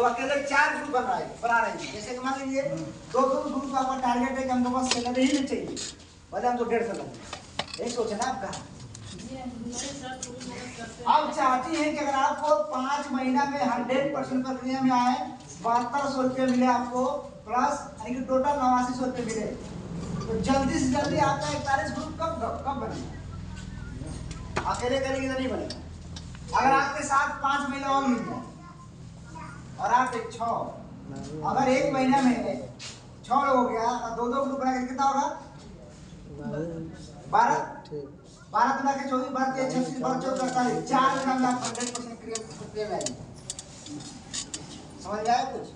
अकेले 4 ग्रुप बना रहे हैं। जैसे कि मान लीजिए 2 ग्रुप का आपका टारगेट है कि हमको बस सैलरी ही नहीं चाहिए, भले हमको 150 लगे, यही सोचना आपका। आप चाहती हैं कि अगर आपको 5 महीना में 100% प्रक्रिया में आए 7200 रुपये मिले आपको, प्लस यानी कि टोटल 8900 रुपये मिले, तो जल्दी से जल्दी आपका 41 ग्रुप कब बनेगा? अकेले करेंगे तो नहीं बनेगा। अगर आपके साथ 5 महीने और मिल जाए और आप 6, अगर 1 महीना में 6 लोग हो गया और 2 ग्रुप बनाकर कितना होगा? 12 बना के 24 बार 36 बार 14 48 4 दिन में आप 100% क्रिया में आएंगे। समझ में आया कुछ?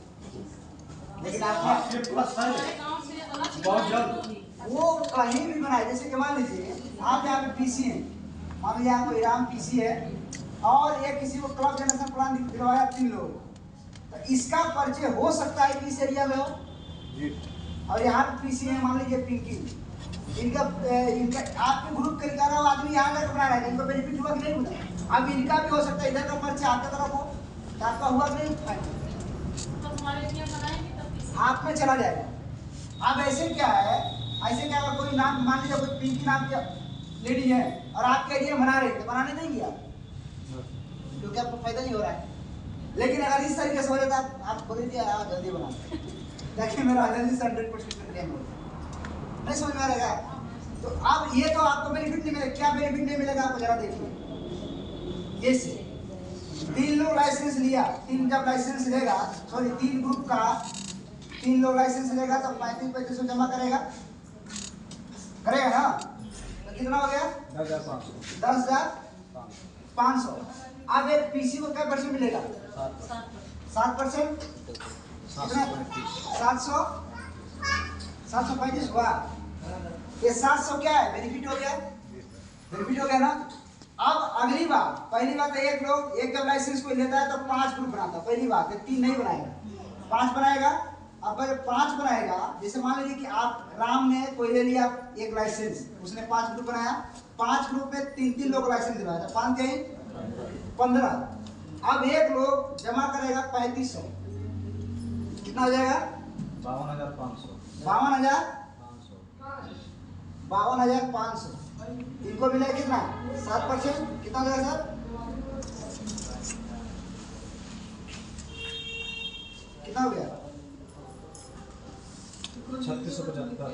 लेकिन आपने बहुत जल्द वो कहीं भी बनाए, जैसे कि मान लीजिए आप यहाँ पे पीसी है, मान लीजिए आपको इराम पीसी है और ये किसी को क्लब जनरेशन प्लान दिलवाया 3 लोग, तो इसका परिचय हो सकता है कि इस एरिया में हो, और यहाँ पे पीसी है मान लीजिए पिंकी, इनका आपके ग्रुप के 11 आदमी यहाँ तक बना रहे हैं, इनको बेनिफिट हुआ कि नहीं हुआ? अब इनका भी हो सकता है इधर का परिचय आपके तरफ हो, तो आपका हुआ कि नहीं? आप में चला जाएगा। अब ऐसे क्या है, ऐसे क्या अगर कोई नाम मान लीजिए कोई पिंकी नाम की लेडी है और आपके एरिया में बना रहे हैं, तो बनाने देंगे आप, क्योंकि आपको फायदा नहीं हो रहा है। लेकिन अगर इस तरीके से हो जाता है, आप बोल दीजिए जल्दी बना, देखिए मेरा जल्दी से 100% नहीं समझ में आएगा। तो अब ये तो आपको बेनिफिट नहीं मिलेगा। क्या बेनिफिट नहीं मिलेगा आपको जरा देखिए। जैसे 3 लोग लाइसेंस लिया, 3 जब लाइसेंस लेगा, सॉरी 3 ग्रुप का 3 लोग लाइसेंस लेगा तो 35 जमा करेगा ना, तो कितना हो गया? 10,500। अब एक पीसी को क्या परसेंट मिलेगा? 7%। कितना? 735 हुआ। ये 700 क्या है? बेनिफिट हो गया, बेनिफिट हो गया ना। अब अगली बात, पहली बात है एक जब लाइसेंस कोई लेता है तो 5 ग्रुप बनाता है, पहली बात है 3 नहीं बनाएगा, 5 बनाएगा। अब अगर 5 बनाएगा, जैसे मान लीजिए कि आप राम ने कोई ले लिया एक लाइसेंस, उसने 5 ग्रुप बनाया, 5 ग्रुप में 3 लोग लाइसेंस दिलवाया था, 5 कहीं 15। अब एक लोग जमा करेगा 3500, कितना हो जाएगा? 52,500। इनको मिला कितना? 7%, कितना हो जाएगा सर? कितना हो गया? 3675।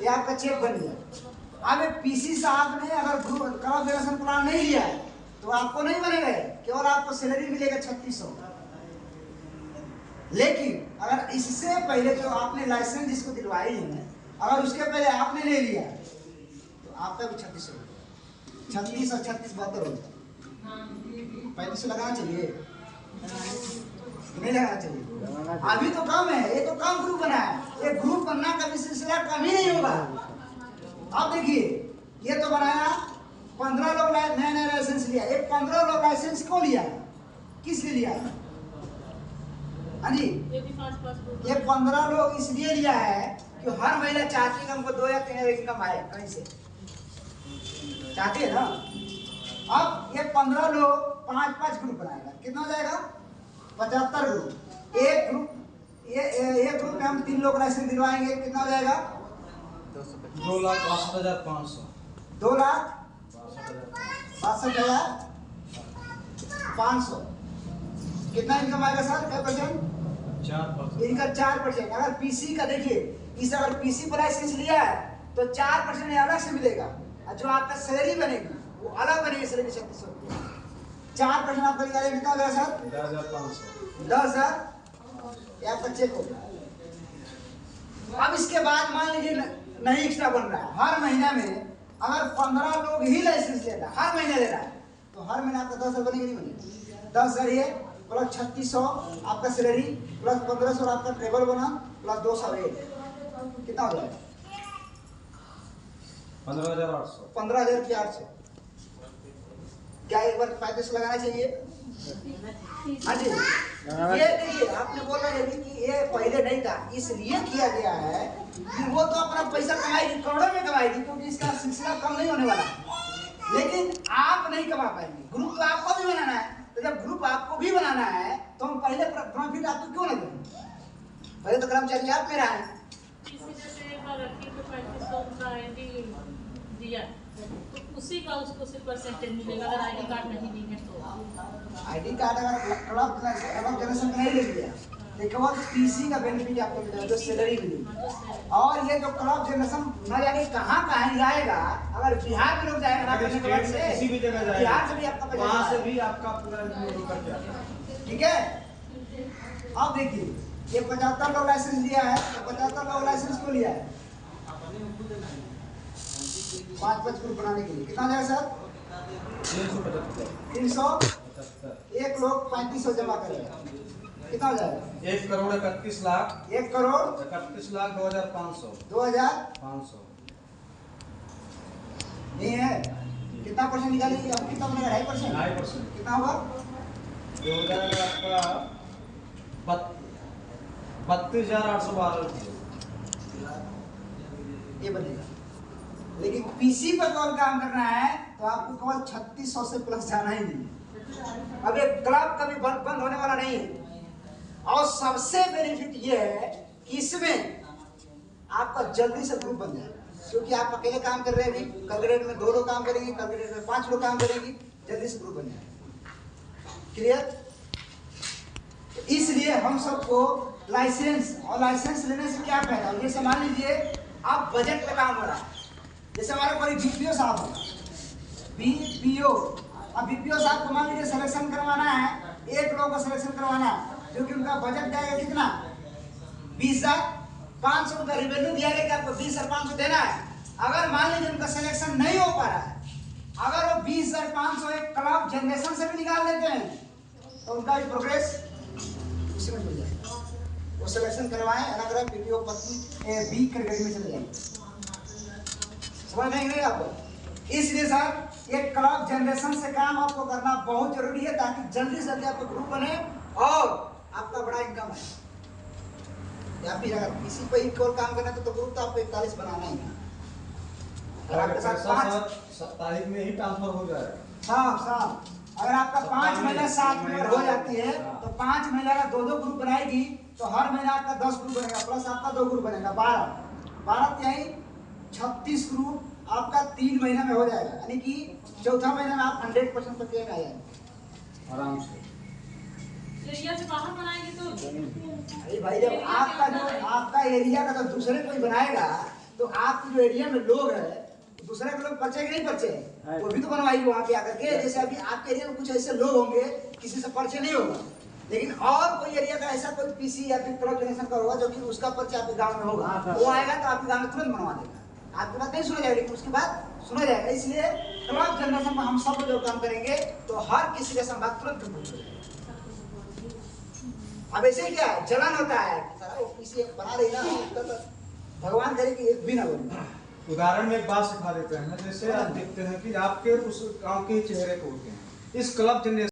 ये आपका चेक बन गया। अब पीसी साहब ने अगर क्रॉप जनरेशन प्लान नहीं लिया है तो आपको नहीं बनेगा, केवल आपको सैलरी मिलेगा 3600। लेकिन अगर इससे पहले जो आपने लाइसेंस जिसको दिलवाई है, अगर उसके पहले आपने ले लिया तो आपका भी 3600, 36 और 36 72 होता है। 3500 लगाना चाहिए, नहीं लगाना चाहिए? अभी तो कम है, ये तो कम ग्रुप बना है, ये ग्रुप बनना कभी सिलसिला कम ही नहीं होगा। अब देखिए ये तो बनाया 15 लोग नया लाइसेंस लिया, ये 15 लोग लाइसेंस क्यों लिया, किस लिए लिया? हाँ जी, ये 15 लोग इसलिए लिया है कि हर महिला चाहती है कि हमको 2 या 3 हज़ार इनकम आए कहीं से, चाहती है ना। अब ये 15 लोग 5-5 ग्रुप बनाएगा, कितना हो जाएगा? 75 ग्रुप। एक ग्रुप में हम 3 लोग लाइसेंस दिलवाएंगे, कितना हो जाएगा? 2,62,500। 2,62,500। कितना इनकम आएगा सर? क्या परसेंट? 4%। इनका 4%। अगर पीसी का देखिए, इस अगर पीसी पर लाइसेंस लिया है तो 4% अलग से मिलेगा, और जो आपका सैलरी बनेगी वो अलग बनेगी, सैलरी 3600 रुपये। 4% आपका निकालेगा, कितना होगा सर? 10,500। 10,000 आपका चेक होगा। अब इसके बाद मान लीजिए नहीं एक्स्ट्रा बन रहा है, हर महीना में अगर 15 लोग ही लाइसेंस ले रहा है, हर महीने ले रहा है, तो हर महीने आपका 10,000 बनेगा नहीं बनेगा? 10,000 ये प्लस 3600 आपका सैलरी, प्लस 1500 आपका ट्रेवल बना, प्लस 200 कितना हो जाएगा? 15,800। 15,800। क्या एक बार 3500 लगाना चाहिए? हाँ जी। ये देखिए आपने बोला है कि ये पहले नहीं था, इसलिए किया गया है कि वो तो अपना पैसा कमाएगी, करोड़ों में कमाएगी, क्योंकि इसका सिलसिला कम नहीं होने वाला है। लेकिन आप नहीं कमा पाएंगे, ग्रुप तो आपको भी बनाना है, तो जब ग्रुप आपको भी बनाना बनाना है तो हम पहले प्रॉफिट आपको क्यों ना दें? पहले तो कर्मचारी आप मेरा है। किसी जैसे एक बार रखी तो 3500 का आईडी दिया तो उसी का उसको सिर्फ परसेंटेज मिलेगा अगर आईडी कार्ड नहीं दी है तो। आईडी कार्ड अगर क्लब जनरेशन नहीं ले लिया देखो वो पीसी का बेनिफिट आपको मिलेगा, जो सैलरी मिलेगी। और ये जो क्लब जनरेशन न जाने कहाँ कहाँ जाएगा, अगर बिहार में लोग जाएगा ना अगर स्टेट में किसी भी जगह जाएगा, बिहार से भी आपका पैसा वहाँ से जाएगा। भी आपका पूरा इनकम कट जाता है। ठीक है। अब देखिए ये 75 लोग लाइसेंस लिया है, तो 75 लोग लाइसेंस क्यों लिया है? 5-5 ग्रुप बनाने के लिए कितना जाएगा सर? 300। 375। एक लोग 3500 जमा करेगा, कितना हो जाएगा? 1,31,00,000 1 करोड़ 31,02,500 2,500 नहीं है। कितना परसेंट निकालेंगे? अब कितना बनेगा? 2.5%। 2.5%। कितना होगा? 2000 आपका 32,812 रुपये ये बनेगा। लेकिन पीसी पर कॉल काम करना है तो आपको केवल 3600 से प्लस जाना ही नहीं। अब ये क्लब कभी बंद होने वाला नहीं है। और सबसे बेनिफिट ये है कि इसमें आपका जल्दी से ग्रुप बन जाएगा, क्योंकि आप अकेले काम कर रहे हैं। अभी कल के डेट में 2 लोग काम करेंगे, कल के डेट में 5 लोग काम करेंगे, जल्दी से ग्रुप बन जाएगा। क्लियर? इसलिए हम सबको लाइसेंस, और लाइसेंस लेने से क्या फायदा? जैसे मान लीजिए आप बजट पे काम हो रहा है, जैसे हमारे कोई बीपीओ साहब होगा, बीपीओ, अब बीपीओ साहब को मान लीजिए सिलेक्शन करवाना है, 1 लोग का सिलेक्शन करवाना है, क्योंकि उनका बजट जाएगा कितना? 20,500 रुपया रिवेन्यू दिया गया कि आपको 20,500 देना है। अगर मान लीजिए उनका सिलेक्शन नहीं हो पा रहा है, अगर वो 20,500 एक क्लब जनरेशन से भी निकाल लेते हैं तो उनका भी प्रोग्रेस उसी में मिल जाएगा। वो सिलेक्शन करवाएं, अलग बीपीओ पत्नी बी कैटेगरी में चले जाएंगे। समझ में नहीं आपको? इसलिए सर ये क्लब जनरेशन से काम आपको करना बहुत जरूरी है, ताकि जल्दी से जल्दी आपको ग्रुप बने और आपका बड़ा इनकम है। या फिर अगर किसी पे ही केवल काम करना है तो ग्रुप तो आपको 41 बनाना ही है। अगर आपके साथ 5 साप्ताहिक में ही ट्रांसफर हो जाएगा। हाँ, अगर आपका 5 महीना 7 महीना हो जाती है तो 5 महीना का 2-2 ग्रुप बनाएगी तो हर महीना आपका 10 ग्रुप बनेगा, प्लस आपका 2 ग्रुप बनेगा 12 यही 36 ग्रुप आपका 3 महीना में हो जाएगा। यानी कि चौथा महीना में आप 100% प्रक्रिया में आ जाएंगे आराम से। एरिया से बाहर बनाएंगे तो अरे भाई जब आपका एरिया का तो दूसरे कोई बनाएगा तो आपके जो एरिया में लोग है दूसरे के लोग परिचय नहीं परिचय वो भी तो बनवाएगी वहाँ पे आकर के। जैसे अभी आपके एरिया में कुछ ऐसे लोग होंगे किसी से परिचय नहीं होगा, लेकिन और कोई एरिया का ऐसा कोई पीसी या फिर क्लब जनरेशन का होगा जो कि उसका परिचय आपके गाँव में होगा, वो आएगा तो आपके गाँव में तुरंत बनवा देगा। आपकी बात नहीं सुना जाएगा लेकिन उसके बाद सुना जाएगा। इसलिए क्लब जनरेशन में हम सब जो काम करेंगे तो हर किसी का संवाद तुरंत कंप्लीट हो जाएगा। अब ऐसे क्या है, जलन होता है सारा वो पीसी बना रही ना, भगवान करे कि एक भी ना बने। उदाहरण में एक बात सिखा देते हैं, जैसे आप देखते हैं कि आपके उस गांव के चेहरे को होते हैं इस क्लब जनरेशन